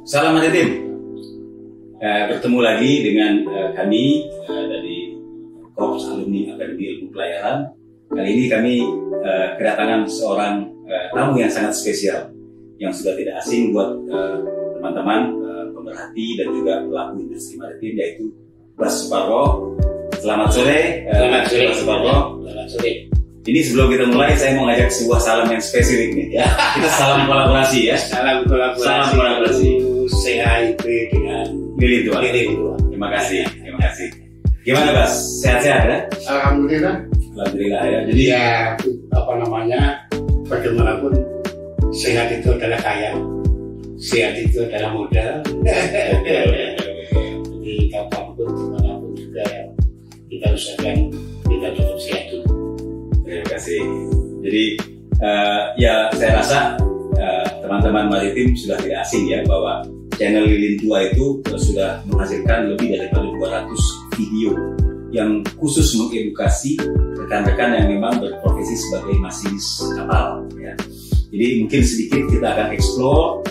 Salam maritim. Bertemu lagi dengan kami dari Korps Alumni Akademi Ilmu Pelayaran. Kali ini kami kedatangan seorang tamu yang sangat spesial, yang sudah tidak asing buat teman-teman pemerhati dan juga pelaku industri maritim, yaitu Bas Suparwo. Selamat sore. Selamat sore, Bas Suparwo. Selamat sore. Ini sebelum kita mulai, saya mau ngajak sebuah salam yang spesifik nih ya. Kita salam kolaborasi ya. Salam kolaborasi. CHIP dengan Lilin Tua. Terima kasih. Gimana Bas? Sehat-sehat ya? Alhamdulillah ya. Jadi ya bagaimanapun sehat itu adalah kaya, sehat itu adalah modal. Jadi kapanpun dimanapun juga kita usahakan kita tetap sehat dulu. terima kasih. Jadi ya saya rasa teman-teman maritim sudah tidak asing ya bahwa channel Lilin Tua itu sudah menghasilkan lebih daripada 200 video yang khusus mengedukasi rekan-rekan yang memang berprofesi sebagai masinis kapal ya. Jadi mungkin sedikit kita akan explore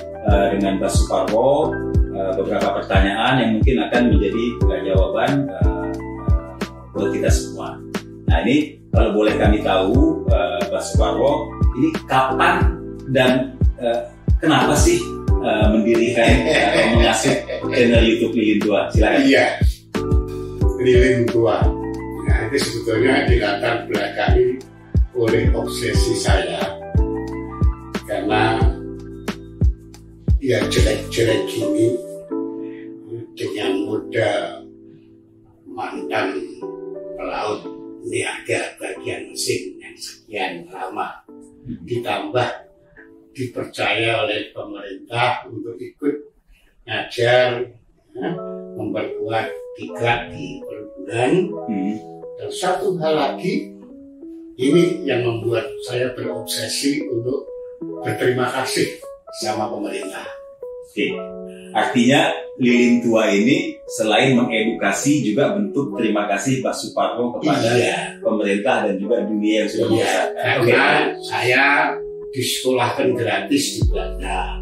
dengan Bas Suparwo beberapa pertanyaan yang mungkin akan menjadi jawaban buat kita semua. Nah ini kalau boleh kami tahu Bas Suparwo, ini kapan dan kenapa sih mendirikan atau mengasuh channel YouTube Lilin Tua? Silakan. Iya, Lilin Tua. Nah itu sebetulnya dilatar belakangi oleh obsesi saya, karena ya jelek-jelek gini dengan modal mantan pelaut niaga bagian mesin yang sekian lama, ditambah dipercaya oleh pemerintah untuk ikut ngajar, memperkuat 3 di perbulan. Dan satu hal lagi, ini yang membuat saya berobsesi untuk berterima kasih sama pemerintah. Oke. Artinya Lilin Tua ini selain mengedukasi juga bentuk terima kasih Bas Suparwo kepada pemerintah dan juga dunia yang sudah berusaha. Karena saya disekolahkan gratis di Belanda,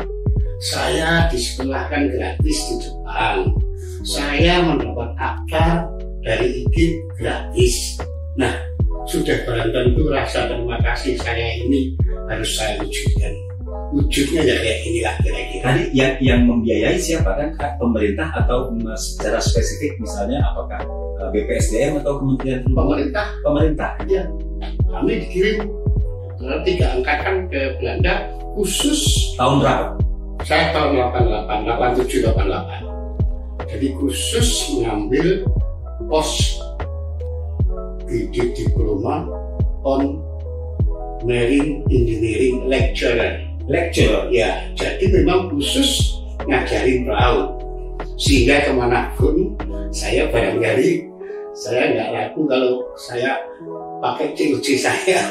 saya disekolahkan gratis di Jepang, saya mendapat akta dari IKIP gratis. Nah, sudah barang tentu rasa terima kasih saya ini harus saya wujudkan. Wujudnya ya kayak inilah kira-kira. Tadi yang membiayai siapa kan? Pemerintah atau secara spesifik misalnya apakah BPSDM atau Kementerian Pemerintah? Pemerintah. Ya, kami dikirim 3 angkatan ke Belanda khusus. Tahun berapa? Saya tahun 87, 88. Jadi khusus mengambil pos PD Diploma on Marine Engineering Lecturer. Ya, jadi memang khusus ngajarin pelaut, sehingga kemanapun saya barangkali saya nggak laku kalau saya pakai CUC saya,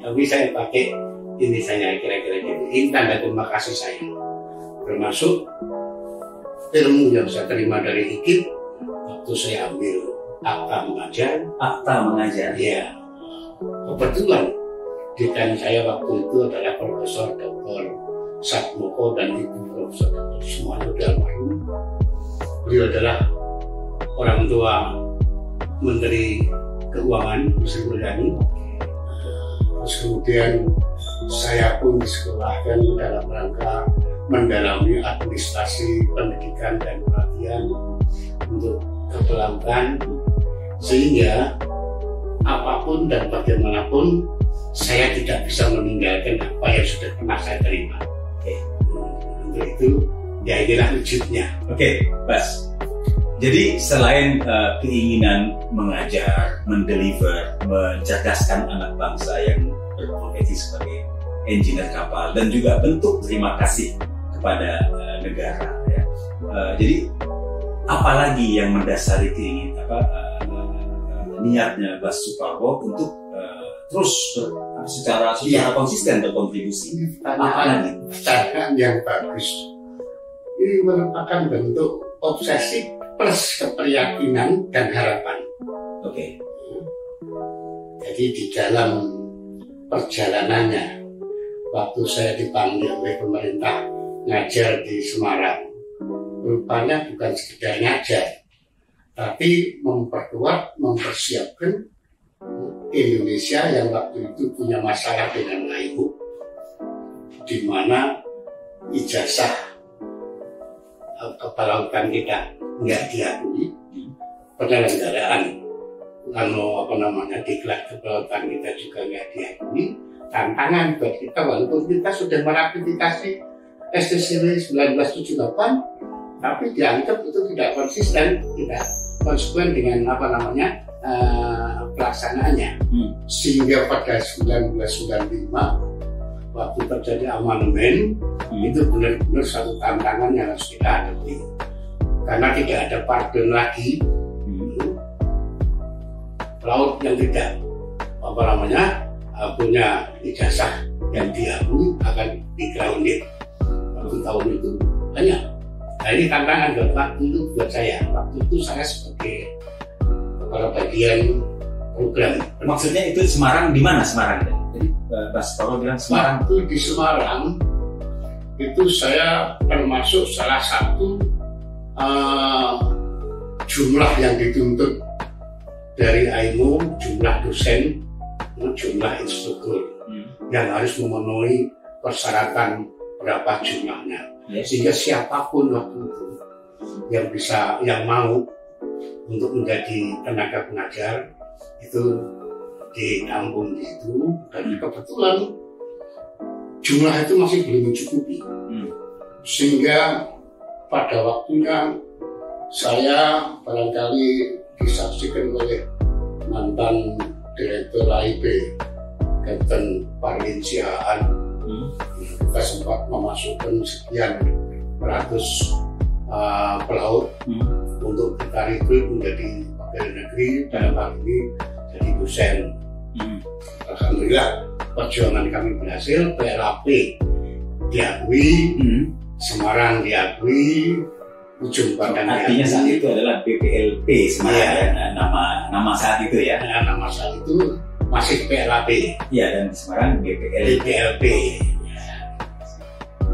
tapi saya pakai ini saya kira-kira gitu. Ini tanda terima kasih saya, termasuk ilmu yang saya terima dari IKIP waktu saya ambil akta mengajar. Ya, kebetulan dekan saya waktu itu adalah Profesor Dr. Satmoko dan Ibu Profesor Dr. Sumarno Dalmayu. Beliau adalah orang tua Menteri Keuangan Sri Mulyani. Terus kemudian saya pun disekolahkan dalam rangka mendalami administrasi pendidikan dan pelatihan untuk kepelautan, sehingga apapun dan bagaimanapun saya tidak bisa meninggalkan apa yang sudah pernah saya terima. Untuk itu ya inilah wujudnya. Oke, Bas. Jadi selain keinginan mengajar, mendeliver, mencerdaskan anak bangsa yang berprofesi sebagai engineer kapal, dan juga bentuk terima kasih kepada negara, ya. Jadi apalagi yang mendasari keinginan niatnya Bas Suparwo untuk terus secara konsisten berkontribusi? Pertanyaan yang bagus. Ini merupakan bentuk obsesi plus keprihatinan dan harapan. Oke. Jadi di dalam perjalanannya, waktu saya dipanggil oleh pemerintah ngajar di Semarang, rupanya bukan sekedar ngajar, tapi memperkuat, mempersiapkan Indonesia yang waktu itu punya masalah dengan Melayu, di mana ijazah kepelautan kita nggak diakui, penyelenggaraan diklat kepelautan kita juga nggak diakui. Tantangan buat kita, walaupun kita sudah meratifikasi STCW 1978, tapi dianggap itu tidak konsisten, tidak konsekuen dengan pelaksanaannya. Sehingga pada 1995 waktu terjadi amandemen, itu benar-benar satu tantangan yang harus kita hadapi, karena tidak ada pardon lagi pelaut yang tidak punya ijazah yang diakui akan di-grounded. Waktu tahun itu banyak. Nah, ini tantangan waktu itu buat saya. Waktu itu saya sebagai kepala bagian program. Maksudnya itu Semarang, di mana Semarang? Jadi Mas Paul bilang Semarang. Waktu di Semarang itu saya termasuk salah satu jumlah yang dituntut dari AIMO, jumlah dosen, jumlah instruktur yang harus memenuhi persyaratan berapa jumlahnya. Sehingga siapapun waktu itu yang mau untuk menjadi tenaga pengajar itu ditampung di itu, dan kebetulan jumlah itu masih belum mencukupi. Sehingga pada waktunya saya barangkali disaksikan oleh mantan Direktur AIP, Kapten Parlin Sihaan. Kita sempat memasukkan sekian ratus pelaut untuk kita rekrut menjadi pegawai negeri, dalam hal ini jadi dosen. Alhamdulillah perjuangan kami berhasil. PLAP diakui, Semarang diakui, Ujung Pandang artinya saat itu adalah BPLP Semarang, ya. Nama saat itu ya. Nama saat itu masih PLAP. Iya, dan Semarang BPLP.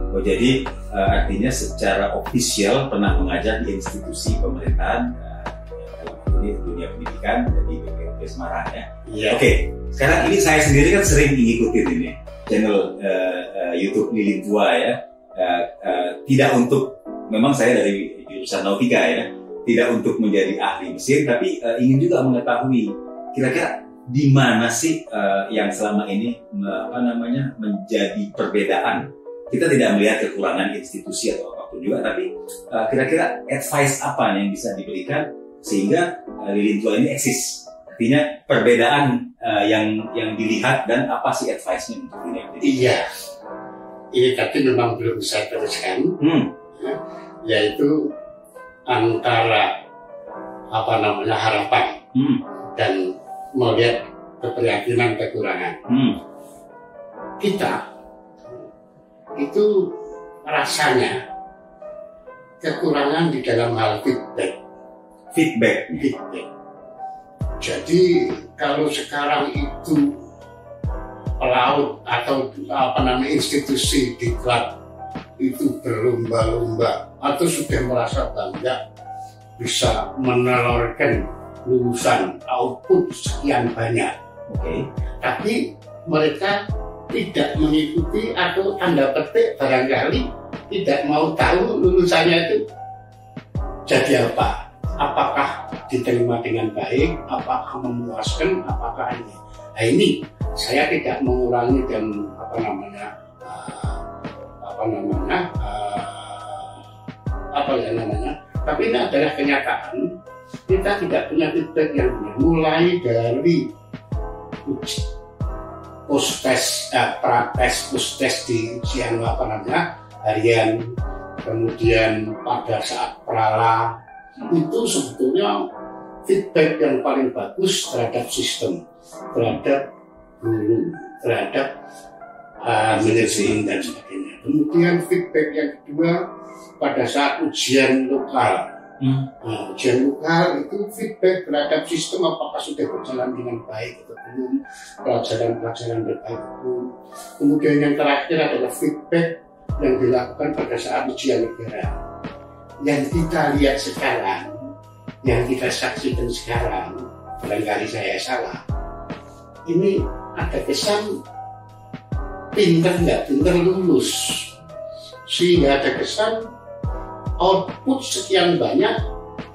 Oh, jadi artinya secara ofisial pernah mengajar di institusi pemerintahan dalam ini dunia pendidikan di BPLP Semarang ya. Oke, sekarang ini saya sendiri kan sering ngikutin ini channel YouTube Lilin Tua ya. Tidak untuk, memang saya dari jurusan nautika ya, tidak untuk menjadi ahli mesin, tapi ingin juga mengetahui kira-kira di mana sih yang selama ini menjadi perbedaan. Kita tidak melihat kekurangan institusi atau apapun juga, tapi kira-kira advice apa yang bisa diberikan sehingga Lilin Tua ini eksis. Artinya perbedaan yang dilihat dan apa sih advice-nya untuk dunia pendidikan. Iya, ini tapi memang belum saya teruskan, yaitu antara harapan dan melihat keprihatinan kekurangan. Kita itu rasanya kekurangan di dalam hal feedback. Jadi kalau sekarang itu pelaut atau institusi diklat itu berlomba-lomba atau sudah merasa bangga bisa menelurkan lulusan output sekian banyak, tapi mereka tidak mengikuti atau tanda petik barangkali tidak mau tahu lulusannya itu jadi apa, apakah diterima dengan baik, apakah memuaskan, apakah ini. Nah, ini saya tidak mengurangi dan tapi ini adalah kenyataan. Kita tidak punya feedback yang benar, mulai dari pustes di siang harian, kemudian pada saat prala itu sebetulnya feedback yang paling bagus terhadap sistem, terhadap guru, terhadap manajemen dan sebagainya. Kemudian feedback yang kedua pada saat ujian lokal. Ujian lokal itu feedback terhadap sistem apakah sudah berjalan dengan baik atau belum, pelajaran-pelajaran berbaik belum. Kemudian yang terakhir adalah feedback yang dilakukan pada saat ujian negara. yang kita lihat sekarang, yang kita saksikan sekarang, barangkali saya salah, ini ada kesan pinter nggak pinter lulus, sehingga ada kesan output sekian banyak,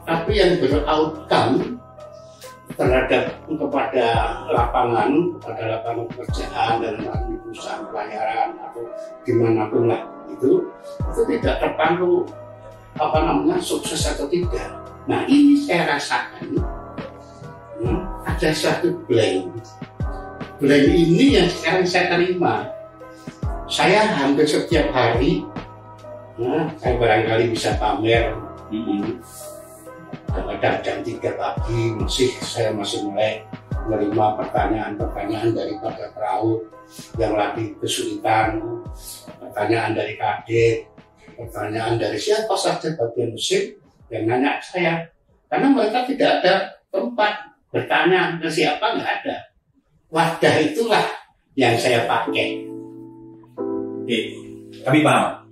tapi yang beroutcome terhadap kepada lapangan pekerjaan dan di perusahaan pelayaran atau dimanapun lah itu tidak terpandu sukses atau tidak. Nah ini saya rasakan ada satu blank ini yang sekarang saya terima. Saya hampir setiap hari saya barangkali bisa pamer kadang jam 3 pagi saya masih mulai menerima pertanyaan daripada perahu yang lagi kesulitan, pertanyaan dari kadek, pertanyaan dari siapa saja bagian mesin yang nanya saya, karena mereka tidak ada tempat bertanya ke siapa, nggak ada. Wadah itulah yang saya pakai. Oke, kami paham.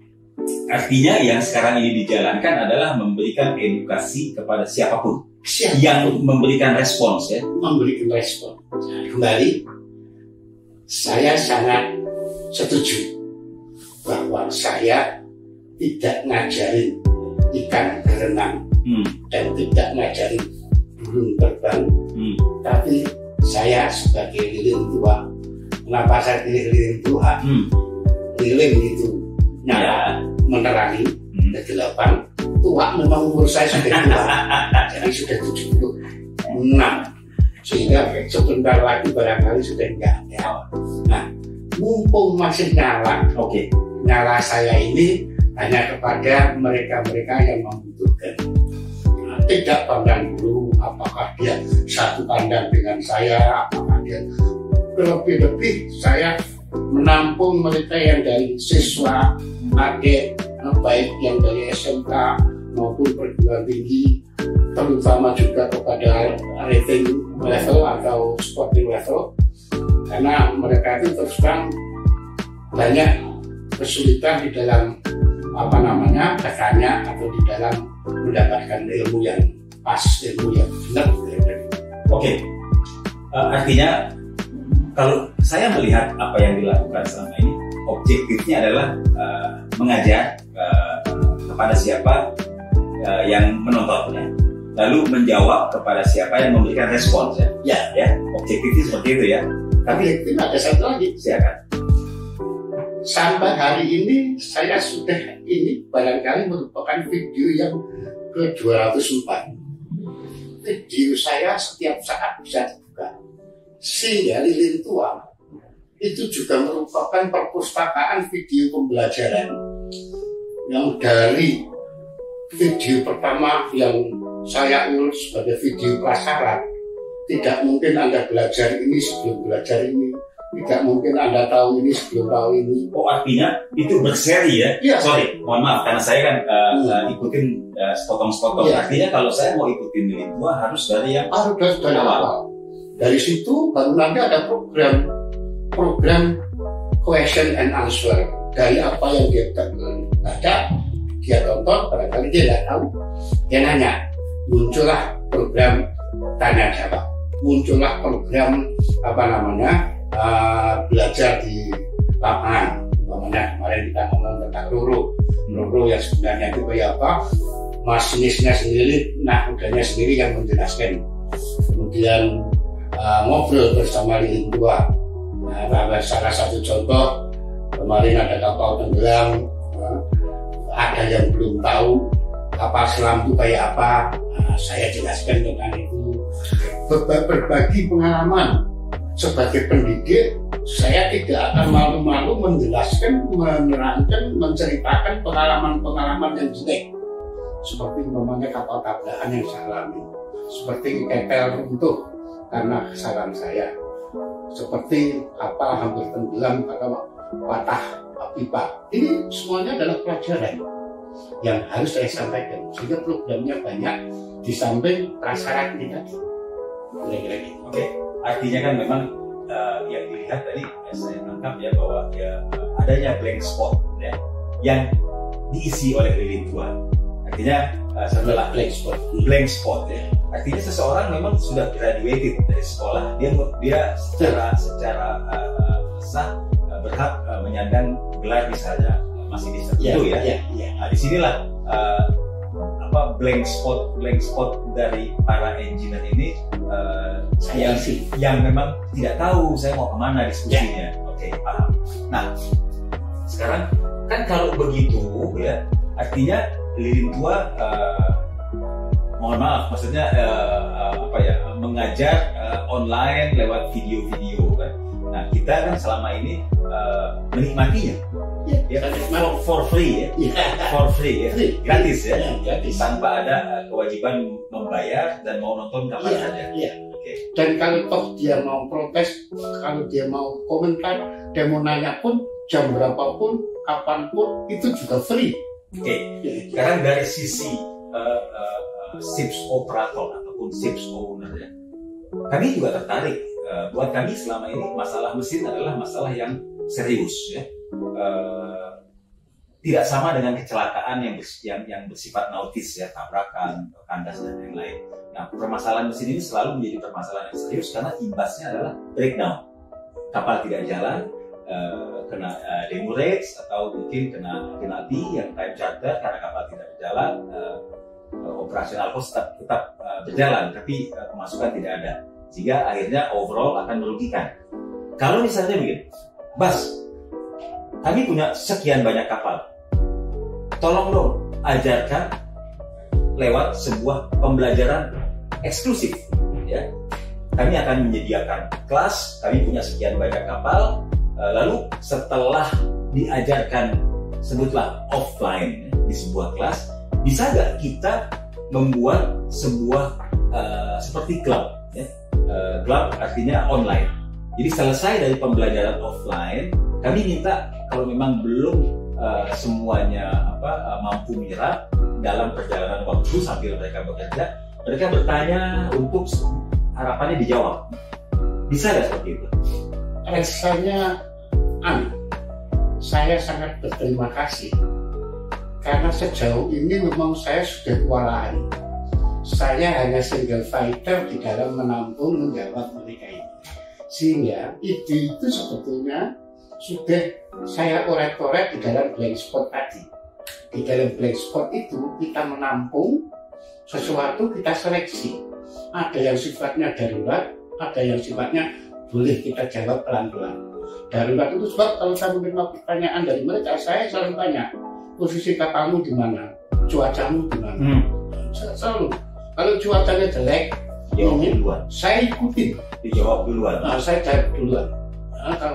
Artinya yang sekarang ini dijalankan adalah memberikan edukasi kepada siapapun yang memberikan respons ya. Memberikan respon. Kembali, saya sangat setuju bahwa saya tidak ngajarin ikan berenang dan tidak ngajarin burung terbang, tapi saya sebagai lilin tua. Kenapa saya pilih lilin tua? Lilin itu nyala, menerangi, kegelapan. Tua memang umur saya sudah tua, jadi sudah 76, sehingga sebentar lagi barangkali sudah enggak ya. Nah, mumpung masih nyala, nyala saya ini hanya kepada mereka-mereka yang membutuhkan. Nah, tidak pandang dulu apakah dia satu pandang dengan saya, apakah dia lebih-lebih saya menampung mereka yang dari siswa, adik, baik yang dari SMK maupun perguruan tinggi, terutama juga kepada rating level atau sporting level, karena mereka itu terus terang banyak kesulitan di dalam bertanya atau di dalam mendapatkan ilmu yang pas, ilmu yang benar. Artinya kalau saya melihat apa yang dilakukan selama ini, objektifnya adalah mengajar kepada siapa yang menontonnya, lalu menjawab kepada siapa yang memberikan respons ya. Objektifnya seperti itu ya. Tapi itu ada satu lagi, silakan. Sampai hari ini saya sudah ini barangkali merupakan video yang ke-204. Video saya setiap saat bisa dibuka. Sehingga lilin tua itu juga merupakan perpustakaan video pembelajaran yang dari video pertama yang saya urus sebagai video prasarat. Tidak mungkin Anda belajar ini sebelum belajar ini, tidak mungkin Anda tahu ini sebelum tahu ini. Artinya itu berseri ya? Iya. Sorry, mohon maaf karena saya kan ikutin sepotong-sepotong. Ya. Artinya kalau saya mau ikutin lilin tua harus dari yang dari awal. Dari situ baru nanti ada program question and answer. Dari apa yang dia baca, dia tonton, barangkali dia tidak tahu, dia nanya. Muncullah program tanya jawab, muncullah program belajar di lapangan. Kemarin kita ngomong tentang Roro yang sebenarnya itu kayak apa, masinisnya sendiri, nakudanya sendiri yang menjelaskan. Kemudian ngobrol bersama lilin tua. Salah satu contoh kemarin ada kapal tenggelam, ada yang belum tahu kapal selam itu kayak apa, saya jelaskan tentang itu. Berbagi pengalaman sebagai pendidik, saya tidak akan malu-malu menjelaskan, menerangkan, menceritakan pengalaman-pengalaman yang jelek, seperti umpamanya kapal tabrakan yang saya alami, seperti ketel runtuh karena kesalahan saya, seperti kapal hampir tenggelam karena patah pipa. Ini semuanya adalah pelajaran yang harus saya sampaikan, sehingga programnya banyak di samping prasyarat ini tadi. Artinya kan memang yang dilihat tadi saya tangkap ya bahwa adanya blank spot ya yang diisi oleh lilin tua. Artinya setelah blank spot ya. Artinya seseorang memang sudah graduated dari sekolah, dia secara sah berhak menyandang gelar misalnya masih di tertentu ya. Nah, disinilah blank spot dari para engineer ini yang memang tidak tahu saya mau kemana diskusinya. Oke, paham. Nah, sekarang kan kalau begitu ya, artinya Lilin Tua mohon maaf, maksudnya mengajar online lewat video-video kan. Nah, kita kan selama ini menikmatinya for free ya, for free ya, gratis ya, tanpa ada kewajiban membayar dan mau nonton kapan saja. Okay. Dan kalau toh dia mau protes, kalau dia mau komentar, dia mau nanya pun jam berapapun, kapanpun itu juga free. Oke. Sekarang dari sisi ships operator ataupun ships owner ya, kami juga tertarik. Buat kami selama ini masalah mesin adalah masalah yang serius ya. Tidak sama dengan kecelakaan yang bersifat nautis ya, tabrakan, kandas dan lain-lain. Nah, permasalahan mesin ini selalu menjadi permasalahan yang serius karena imbasnya adalah breakdown. Kapal tidak jalan, kena demurrage atau mungkin kena penalti yang time charter karena kapal tidak berjalan. Operasional cost tetap berjalan, tapi pemasukan tidak ada, sehingga akhirnya overall akan merugikan. Kalau misalnya begini, Bas, kami punya sekian banyak kapal, tolong dong ajarkan lewat sebuah pembelajaran eksklusif ya. Kami akan menyediakan kelas, kami punya sekian banyak kapal, lalu setelah diajarkan, sebutlah offline ya, di sebuah kelas, bisa nggak kita membuat sebuah seperti club ya? Club artinya online. Jadi selesai dari pembelajaran offline, kami minta kalau memang belum semuanya mampu menyerap dalam perjalanan waktu sambil mereka bekerja, mereka bertanya untuk harapannya dijawab. Bisa nggak seperti itu? Rasanya saya sangat berterima kasih karena sejauh ini memang saya sudah kewalahan. Saya hanya single fighter di dalam menampung menjawab mereka ini. Sehingga ide itu sebetulnya sudah saya korek-korek di dalam blank spot tadi. Di dalam blank spot itu kita menampung sesuatu, kita seleksi. Ada yang sifatnya darurat, ada yang sifatnya boleh kita jawab pelan-pelan. Darurat itu sebab kalau saya menerima pertanyaan dari mereka, saya selalu tanya, posisi kapalmu di mana, cuacamu di mana. Selalu. Kalau cuacanya jelek, saya ikutin. Dijawab duluan. Saya jawab duluan.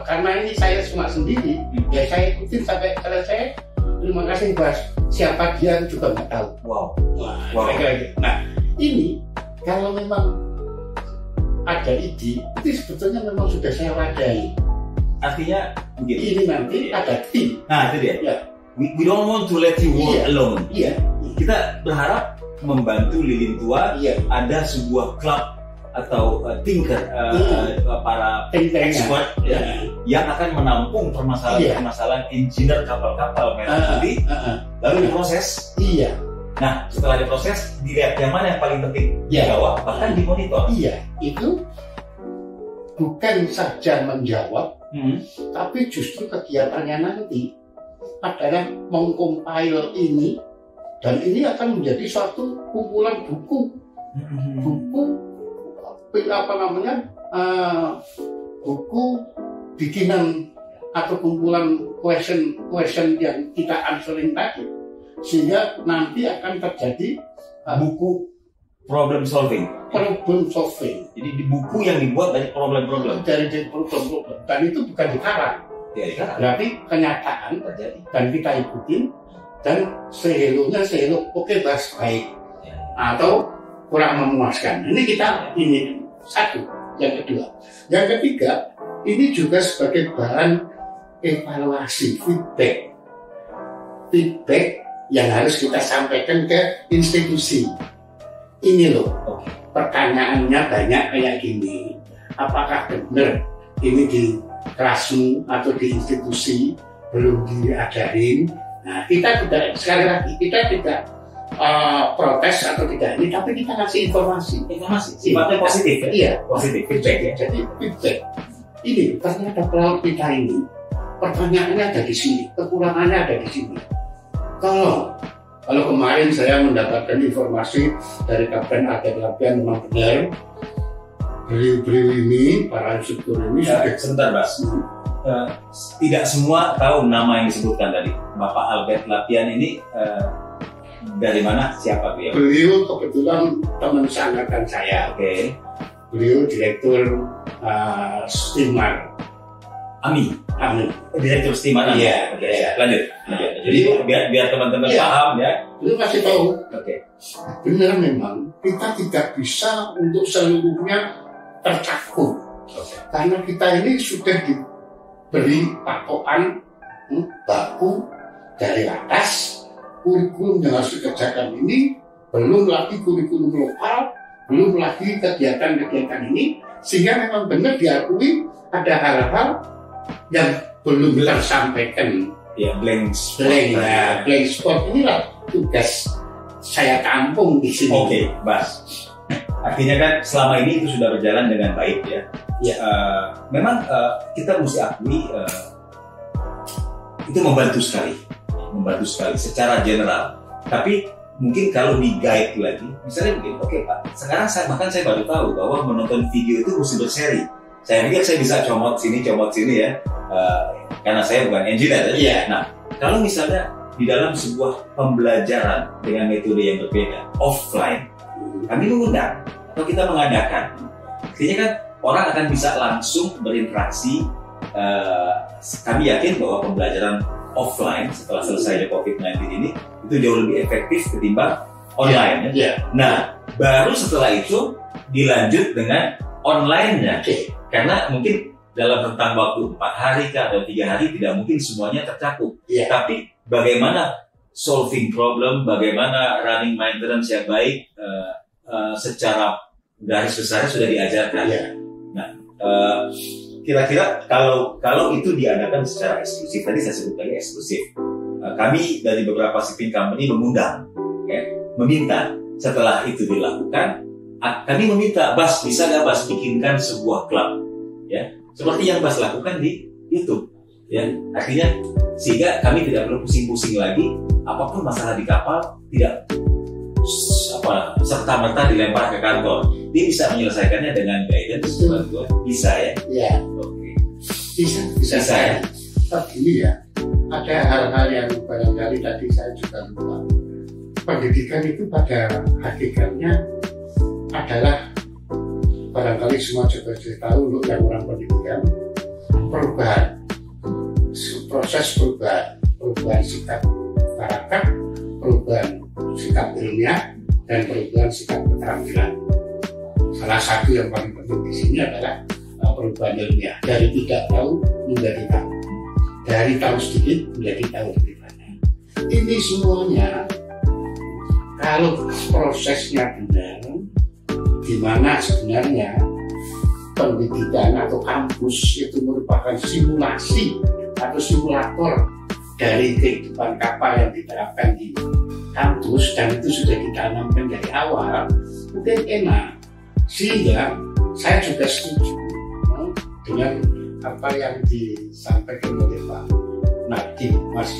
Karena ini saya cuma sendiri, ya saya ikutin sampai selesai. Terima kasih Bas. Siapa dia juga nggak tahu. Wow. Nah, ini kalau memang ada ide, itu sebetulnya memang sudah saya wadai. Artinya begini. Ini nanti ada tim. Nah, itu dia. Ya. We don't want to let you work alone. Iya. Kita berharap membantu Lilin Tua ada sebuah klub atau thinker para expert yang akan menampung permasalahan engineer kapal-kapal merah putih lalu diproses. Iya. Nah, setelah diproses dilihat yang mana yang paling penting dijawab, bahkan dimonitor. Iya, itu bukan saja menjawab, tapi justru kegiatannya nanti adalah mengcompile ini, dan ini akan menjadi suatu kumpulan buku buku bikinan atau kumpulan question yang kita answering tadi, sehingga nanti akan terjadi buku problem solving. Jadi di buku yang dibuat dari problem-problem. Dan itu bukan dikarang. Berarti kenyataan terjadi dan kita ikutin, dan sehelonya oke Bas, baik atau kurang memuaskan. Ini satu. Yang kedua, yang ketiga, ini juga sebagai bahan evaluasi, feedback yang harus kita sampaikan ke institusi. Ini loh, pertanyaannya banyak kayak gini. Apakah benar ini di kelasmu atau di institusi belum diajarin? Nah, kita tidak, sekali lagi, kita tidak protes atau tidak ini, tapi kita kasih informasi sifatnya positif ya? Iya, positif feedback ya. Jadi feedback ini ternyata pelaut kita ini pertanyaannya ada di sini, kekurangannya ada di sini. Kalau kemarin saya mendapatkan informasi dari Kapten Agen Lapian memang benar, beliau ini para instruktur ini sebentar Bas. Tidak semua tahu nama yang disebutkan tadi. Bapak Albert Lapian ini dari mana? Siapa beliau? Beliau kebetulan teman seangkatan saya. Oke. Beliau direktur Steamer. Ami. Direktur Steamer. Iya. Oke. Lanjut. Jadi biar teman-teman paham ya. Beliau kasih tahu. Oke. Benar memang kita tidak bisa untuk seluruhnya tercakup. Karena kita ini sudah diberi patokan baku dari atas. Kurikulum yang harus dikerjakan ini, belum lagi kurikulum lokal, belum lagi kegiatan-kegiatan ini, sehingga memang benar diakui ada hal-hal yang belum tersampaikan. Ya, blank spot inilah tugas saya tampung di sini. Oke, Bas. Artinya kan selama ini itu sudah berjalan dengan baik ya. Memang kita mesti akui itu membantu sekali secara general. Tapi mungkin kalau di guide lagi, misalnya begini, oke Pak, sekarang saya baru tahu bahwa menonton video itu mesti berseri. Saya pikir saya bisa comot sini ya, karena saya bukan engineer. Ya. Nah, kalau misalnya di dalam sebuah pembelajaran dengan metode yang berbeda, offline, kami mengundang atau kita mengadakan, artinya kan orang akan bisa langsung berinteraksi. Kami yakin bahwa pembelajaran offline setelah selesai COVID-19 ini itu jauh lebih efektif ketimbang online. Nah, baru setelah itu dilanjut dengan online-nya. Karena mungkin dalam rentang waktu 4 hari atau 3 hari tidak mungkin semuanya tercakup. Tapi bagaimana solving problem, bagaimana running maintenance yang baik secara garis besarnya sudah diajarkan. Nah, kira-kira kalau itu diadakan secara eksklusif, tadi saya sebut lagi eksklusif, kami dari beberapa shipping company mengundang, meminta setelah itu dilakukan, kami meminta, Bas, bisa nggak Bas bikinkan sebuah klub, ya, seperti yang Bas lakukan di YouTube, ya, artinya sehingga kami tidak perlu pusing-pusing lagi, apapun masalah di kapal tidak serta-merta dilempar ke kantor. Dia bisa menyelesaikannya dengan guidance, bisa ya? Oke. Bisa saya. Tapi ya, ada hal-hal yang barangkali tadi saya juga lupa. Pendidikan itu pada hakikatnya adalah, barangkali semua juga sudah tahu untuk yang orang pendidikan, perubahan, proses perubahan sikap karakter, perubahan sikap ilmiah, dan perubahan sikap keterampilan. Salah satu yang paling penting di sini adalah perubahan ilmiah, dari tidak tahu menjadi tahu, dari tahu sedikit menjadi tahu lebih banyak. Ini semuanya kalau prosesnya benar, di mana sebenarnya pendidikan atau kampus itu merupakan simulasi atau simulator dari kehidupan kapal yang diterapkan di kampus, dan itu sudah ditanamkan dari awal, mungkin enak. Sehingga saya juga setuju dengan apa yang disampaikan oleh Pak Nadiem, Mas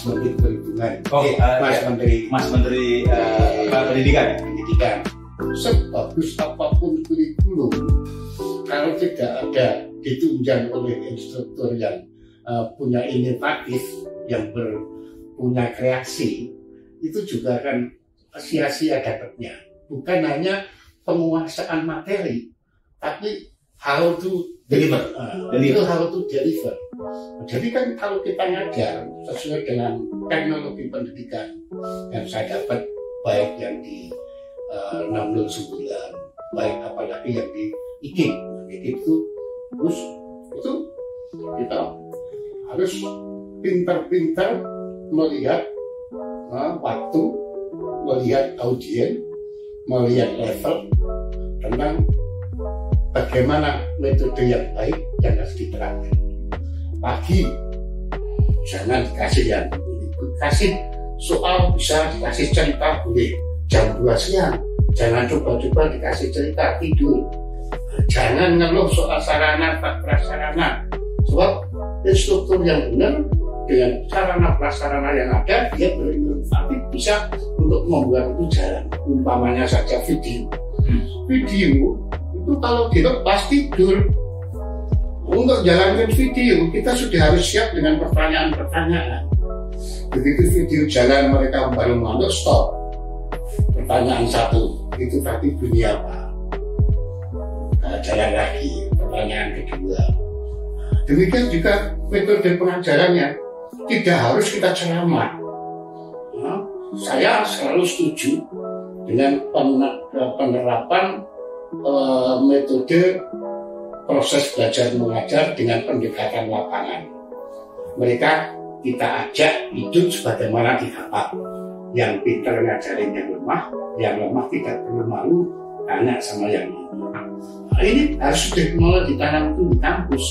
Menteri Perhubungan, Mas Menteri Pendidikan. Sebagus apapun kurikulum, kalau tidak ada ditunjang oleh instruktur yang punya inovatif, yang punya kreasi, itu juga akan sia-sia dapatnya. Bukan hanya penguasaan materi, tapi how to deliver. Itu how to deliver. Jadi kan kalau kita ngajar sesuai dengan teknologi pendidikan yang saya dapat, baik yang di 609, baik apalagi yang di IKIP itu, terus itu kita harus pintar-pintar melihat waktu, melihat audiens, melihat level, tentang bagaimana metode yang baik yang harus diterapkan. Jangan dikasih yang kasih soal bisa dikasih cerita boleh jam 2 siang. Jangan coba-coba dikasih cerita tidur. Jangan ngeluh soal sarana prasarana. Sebab instruktur yang benar dengan sarana prasarana yang ada, dia berinovatif bisa untuk membuat itu jalan. Umpamanya saja video. Video itu kalau dilepas tidur. Untuk jalankan video, kita sudah harus siap dengan pertanyaan-pertanyaan. Begitu video jalan, mereka baru masuk stop. Pertanyaan 1, itu tadi bunyi apa? Jalan lagi. Pertanyaan kedua. Demikian juga metode pengajarannya. Tidak harus kita ceramah. Saya selalu setuju dengan penerapan metode proses belajar mengajar dengan pendekatan lapangan. Mereka kita ajak hidup sebagaimana di kapal. Yang pintar ngajarin yang lemah tidak perlu malu tanya sama yang ini. Nah, ini harus sudah mulai ditanamkan di kampus.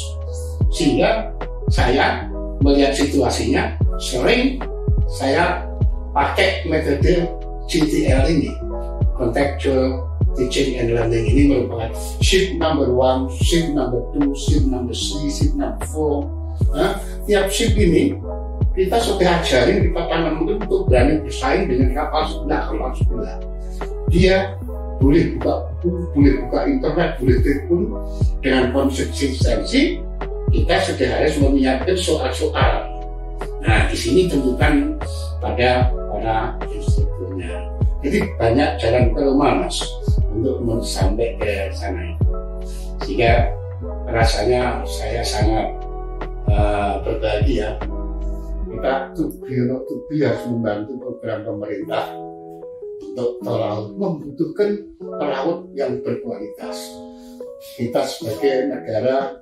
Sehingga saya melihat situasinya, sering saya pakai metode CTL ini, Contextual Teaching and Learning. Ini merupakan shift number 1, shift number 2, shift number 3, shift number 4. Tiap shift ini kita sudah ajarin kita tanam untuk berani bersaing dengan kapal sebelah. Dia boleh buka buku, boleh buka internet, boleh telepon. Dengan konsistensi kita sudah harus menyiapkan soal-soal. Nah, di sini tentukan pada para instrukturnya. Jadi banyak jalan keluar, Mas, untuk sampai ke sana. Sehingga rasanya saya sangat berbahagia. Kita tubi harus membantu program pemerintah untuk membutuhkan pelaut yang berkualitas. Kita sebagai negara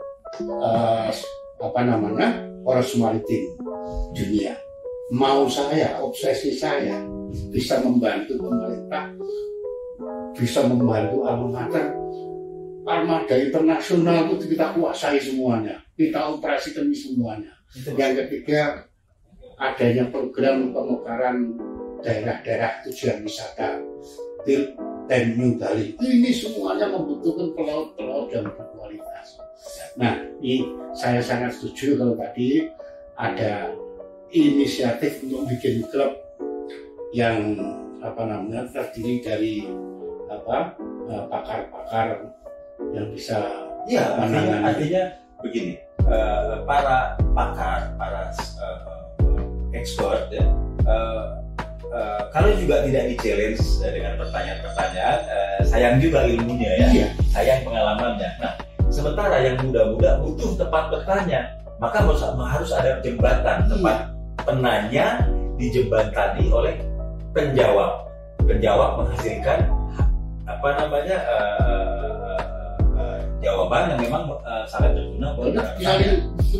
poros maritim dunia, obsesi saya bisa membantu pemerintah, bisa membantu armada internasional itu kita kuasai semuanya, kita operasikan semuanya. Yang ketiga, adanya program pemekaran daerah-daerah tujuan wisata dan New Bali. Ini semuanya membutuhkan pelaut-pelaut yang berkualitas. Nah, ini saya sangat setuju kalau tadi ada inisiatif untuk bikin klub yang terdiri dari pakar-pakar yang bisa artinya begini, para pakar, para expert ya, kalau juga tidak di-challenge dengan pertanyaan-pertanyaan, sayang juga ilmunya ya, sayang pengalamannya. Nah, sementara yang muda-muda butuh tempat bertanya, maka harus ada jembatan, tempat penanya dijembatani oleh penjawab. Penjawab menghasilkan jawaban yang memang sangat berguna buat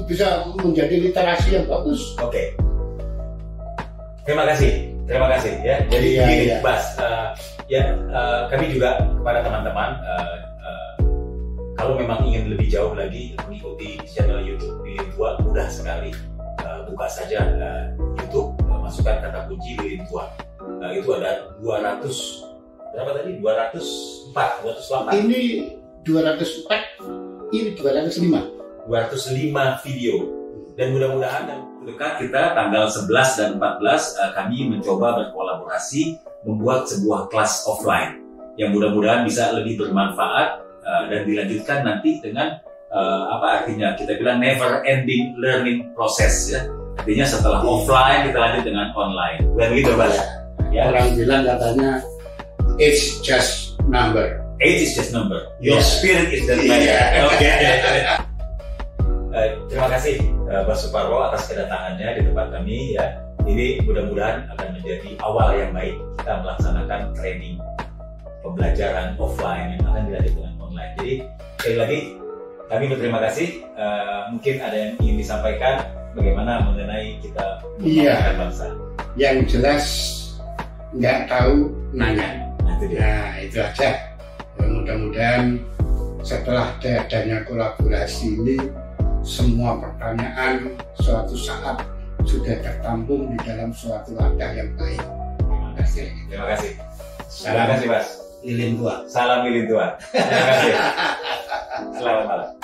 bisa menjadi literasi yang bagus. Oke. Terima kasih ya. Jadi Bas, kami juga kepada teman-teman, kalau memang ingin lebih jauh lagi mengikuti channel YouTube Lilin Tua, mudah sekali. Buka saja YouTube, masukkan kata kunci Lilin Tua. Itu ada 204. Ini 204, ini 205 video. Dan mudah-mudahan dekat kita tanggal 11 dan 14 kami mencoba berkolaborasi membuat sebuah kelas offline yang mudah-mudahan bisa lebih bermanfaat dan dilanjutkan nanti dengan artinya kita bilang never ending learning process ya. Artinya setelah offline kita lanjut dengan online. Bukan begitu, Mas? Ya. Orang bilang katanya age just number. Age is just number. Your spirit is the matter. Oke. Terima kasih Mas Suparwo atas kedatangannya di tempat kami ya. Ini mudah-mudahan akan menjadi awal yang baik kita melaksanakan training pembelajaran offline yang akan dilanjutkan dengan online. Jadi sekali lagi kami berterima kasih. Mungkin ada yang ingin disampaikan bagaimana mengenai kita mengembangkan bangsa. Yang jelas nggak tahu nanya. Nah itu aja. Mudah-mudahan setelah adanya kolaborasi ini, semua pertanyaan suatu saat sudah tertampung di dalam suatu wadah yang baik. Terima kasih. Terima kasih. Terima kasih Mas. Lilin tua. Salam lilin tua. Terima kasih. Selamat malam.